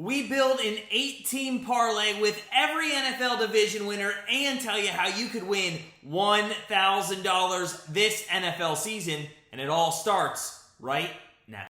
We build an 8-team parlay with every NFL division winner and tell you how you could win $1,000 this NFL season. And it all starts right now.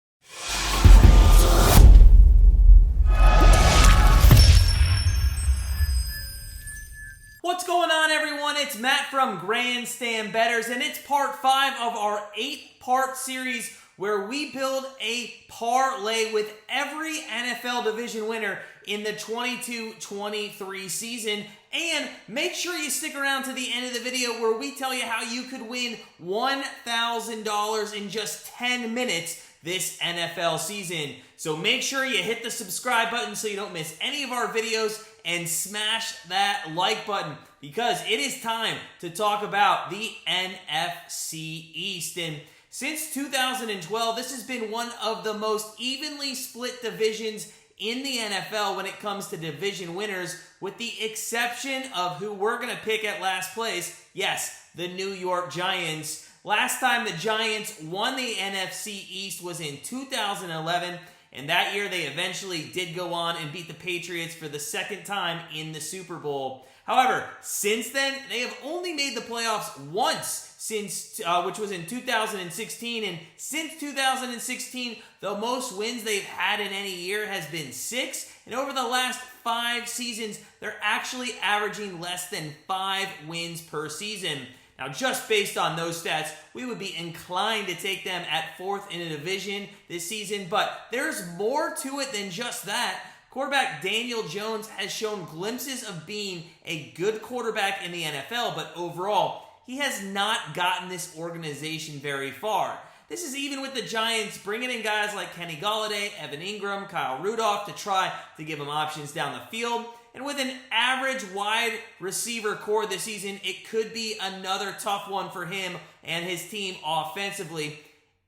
What's going on, everyone? It's Matt from Grandstand Bettors, and it's part 5 of our 8-part series where we build a parlay with every NFL division winner in the 22-23 season. And make sure you stick around to the end of the video where we tell you how you could win $1,000 in just 10 minutes this NFL season. So make sure you hit the subscribe button so you don't miss any of our videos, and smash that like button because it is time to talk about the NFC East. And since 2012, this has been one of the most evenly split divisions in the NFL when it comes to division winners, with the exception of who we're going to pick at last place. Yes, the New York Giants. Last time the Giants won the NFC East was in 2011, and that year they eventually did go on and beat the Patriots for the second time in the Super Bowl. However, since then, they have only made the playoffs once, which was in 2016. And since 2016, the most wins they've had in any year has been 6. And over the last 5 seasons, they're actually averaging less than 5 wins per season. Now, just based on those stats, we would be inclined to take them at 4th in a division this season, but there's more to it than just that. Quarterback Daniel Jones has shown glimpses of being a good quarterback in the NFL, but overall, he has not gotten this organization very far. This is even with the Giants bringing in guys like Kenny Golladay, Evan Ingram, Kyle Rudolph to try to give him options down the field. And with an average wide receiver core this season, it could be another tough one for him and his team offensively,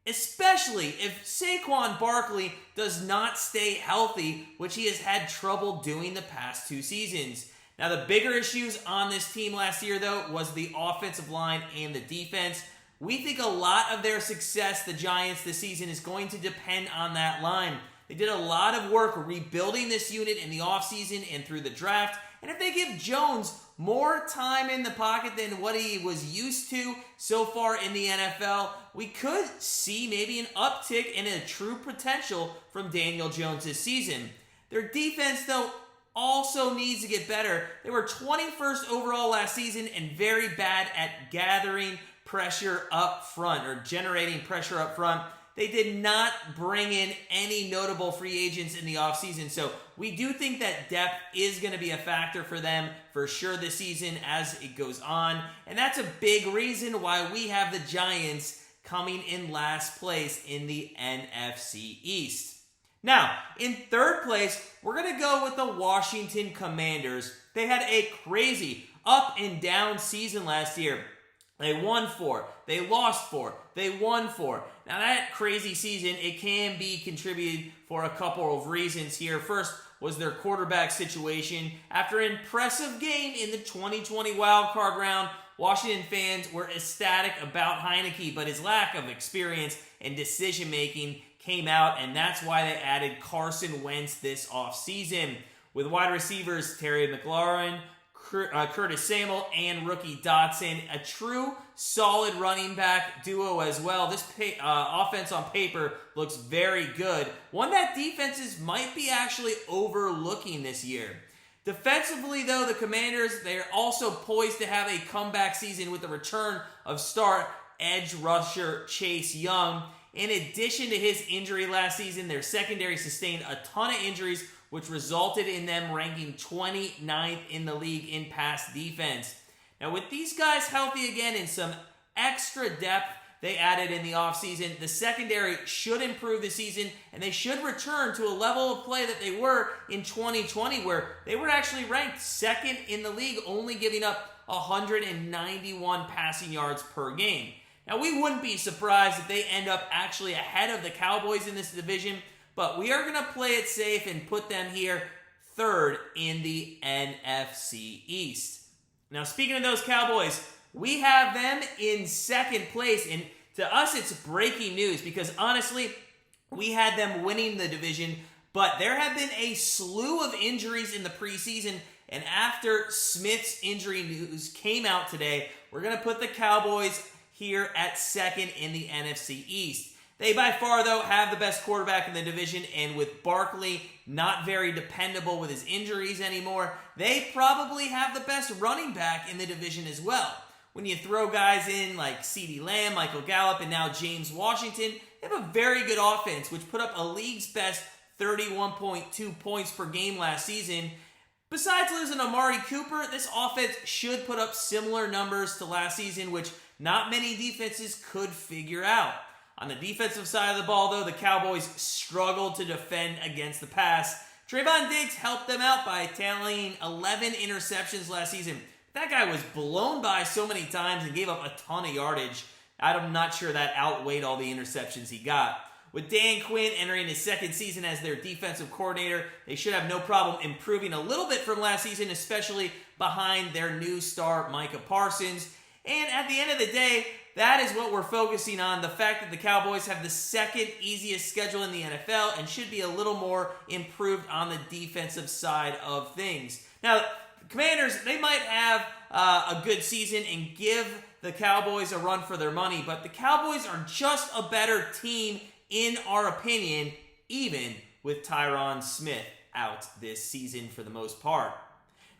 especially if Saquon Barkley does not stay healthy, which he has had trouble doing the past 2 seasons. Now, the bigger issues on this team last year, though, was the offensive line and the defense. We think a lot of their success, the Giants, this season is going to depend on that line. They did a lot of work rebuilding this unit in the offseason and through the draft. And if they give Jones more time in the pocket than what he was used to so far in the NFL, we could see maybe an uptick in a true potential from Daniel Jones this season. Their defense, though, also needs to get better. They were 21st overall last season and very bad at gathering pressure up front or generating pressure up front. They did not bring in any notable free agents in the offseason, so we do think that depth is going to be a factor for them for sure this season as it goes on, and that's a big reason why we have the Giants coming in last place in the NFC East. Now, in 3rd place, we're going to go with the Washington Commanders. They had a crazy up and down season last year. They won 4, they lost 4, they won 4. Now that crazy season, it can be contributed for a couple of reasons here. First was their quarterback situation. After an impressive game in the 2020 wildcard round, Washington fans were ecstatic about Heineke, but his lack of experience and decision-making came out, and that's why they added Carson Wentz this offseason. With wide receivers Terry McLaurin, Curtis Samuel, and rookie Dotson, a true solid running back duo as well. This offense on paper looks very good. One that defenses might be actually overlooking this year. Defensively, though, the Commanders, they're also poised to have a comeback season with the return of star edge rusher Chase Young. In addition to his injury last season, their secondary sustained a ton of injuries, which resulted in them ranking 29th in the league in pass defense. Now, with these guys healthy again and some extra depth they added in the offseason, the secondary should improve this season, and they should return to a level of play that they were in 2020, where they were actually ranked 2nd in the league, only giving up 191 passing yards per game. Now, we wouldn't be surprised if they end up actually ahead of the Cowboys in this division, but we are going to play it safe and put them here 3rd in the NFC East. Now, speaking of those Cowboys, we have them in 2nd place, and to us, it's breaking news because honestly, we had them winning the division But there have been a slew of injuries in the preseason, and after Smith's injury news came out today, we're going to put the Cowboys here at second in the NFC East. They by far, though, have the best quarterback in the division, and with Barkley not very dependable with his injuries anymore, they probably have the best running back in the division as well. When you throw guys in like CeeDee Lamb, Michael Gallup, and now James Washington, they have a very good offense, which put up a league's best 31.2 points per game last season. Besides losing Amari Cooper, this offense should put up similar numbers to last season, which not many defenses could figure out. On the defensive side of the ball, though, the Cowboys struggled to defend against the pass. Trayvon Diggs helped them out by tallying 11 interceptions last season. That guy was blown by so many times and gave up a ton of yardage. I'm not sure that outweighed all the interceptions he got. With Dan Quinn entering his second season as their defensive coordinator, they should have no problem improving a little bit from last season, especially behind their new star, Micah Parsons. And at the end of the day, that is what we're focusing on, the fact that the Cowboys have the second easiest schedule in the NFL and should be a little more improved on the defensive side of things. Now, the Commanders, they might have a good season and give the Cowboys a run for their money, but the Cowboys are just a better team in our opinion, even with Tyron Smith out this season for the most part.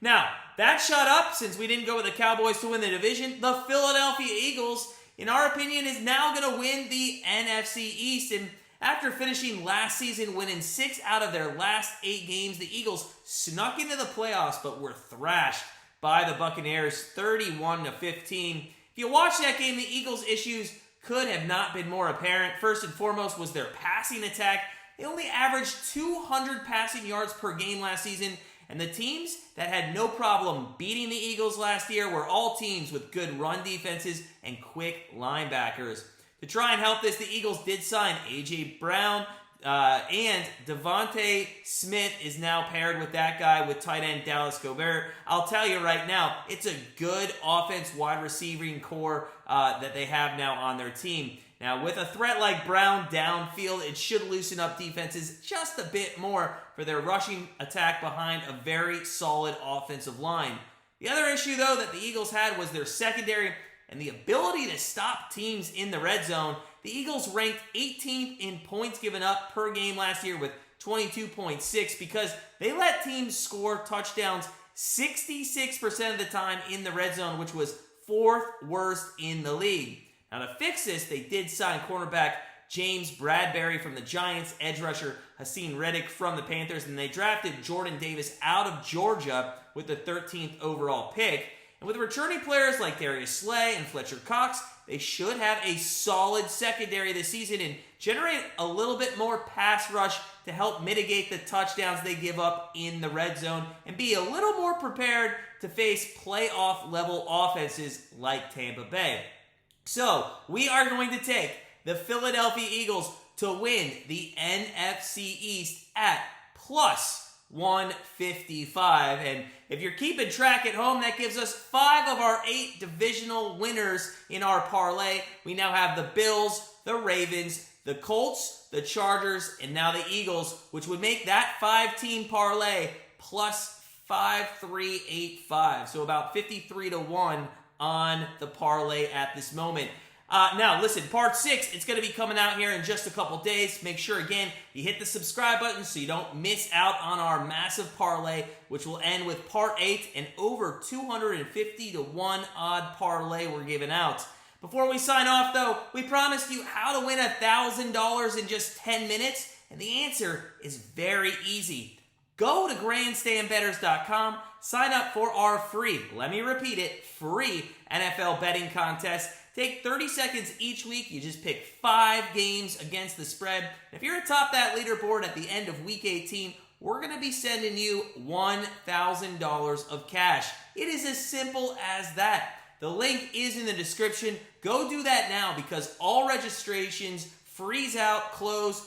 Now, that shut up since we didn't go with the Cowboys to win the division. The Philadelphia Eagles, in our opinion, is now going to win the NFC East. And after finishing last season winning 6 out of their last 8 games, the Eagles snuck into the playoffs but were thrashed by the Buccaneers 31-15. If you watch that game, the Eagles' issues could have not been more apparent. First and foremost was their passing attack. They only averaged 200 passing yards per game last season, and the teams that had no problem beating the Eagles last year were all teams with good run defenses and quick linebackers. To try and help this, the Eagles did sign A.J. Brown, and Devontae Smith is now paired with that guy with tight end Dallas Cowboys. I'll tell you right now, it's a good offense wide receiving core that they have now on their team. Now, with a threat like Brown downfield, it should loosen up defenses just a bit more for their rushing attack behind a very solid offensive line. The other issue, though, that the Eagles had was their secondary and the ability to stop teams in the red zone. The Eagles ranked 18th in points given up per game last year with 22.6 because they let teams score touchdowns 66% of the time in the red zone, which was 4th worst in the league. Now, to fix this, they did sign cornerback James Bradbury from the Giants, edge rusher Haason Reddick from the Panthers, and they drafted Jordan Davis out of Georgia with the 13th overall pick. And with returning players like Darius Slay and Fletcher Cox, they should have a solid secondary this season and generate a little bit more pass rush to help mitigate the touchdowns they give up in the red zone and be a little more prepared to face playoff-level offenses like Tampa Bay. So, we are going to take the Philadelphia Eagles to win the NFC East at plus 155. And if you're keeping track at home, that gives us 5 of our 8 divisional winners in our parlay. We now have the Bills, the Ravens, the Colts, the Chargers, and now the Eagles, which would make that 5-team parlay plus 5,385. So about 53-1 on the parlay at this moment. Now, listen, part 6, it's going to be coming out here in just a couple days. Make sure, again, you hit the subscribe button so you don't miss out on our massive parlay, which will end with part 8 and over 250-1 odd parlay we're giving out. Before we sign off, though, we promised you how to win $1,000 in just 10 minutes, and the answer is very easy. Go to grandstandbetters.com, sign up for our free, let me repeat it, free NFL betting contest. Take 30 seconds each week. You just pick 5 games against the spread. If you're atop that leaderboard at the end of week 18, we're going to be sending you $1,000 of cash. It is as simple as that. The link is in the description. Go do that now because all registrations freeze out, close.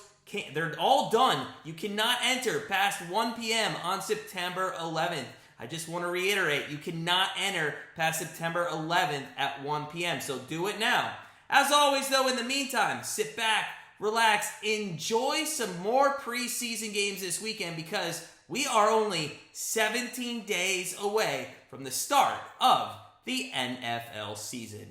They're all done. You cannot enter past 1 p.m. on September 11th. I just want to reiterate, you cannot enter past September 11th at 1 p.m., so do it now. As always, though, in the meantime, sit back, relax, enjoy some more preseason games this weekend because we are only 17 days away from the start of the NFL season.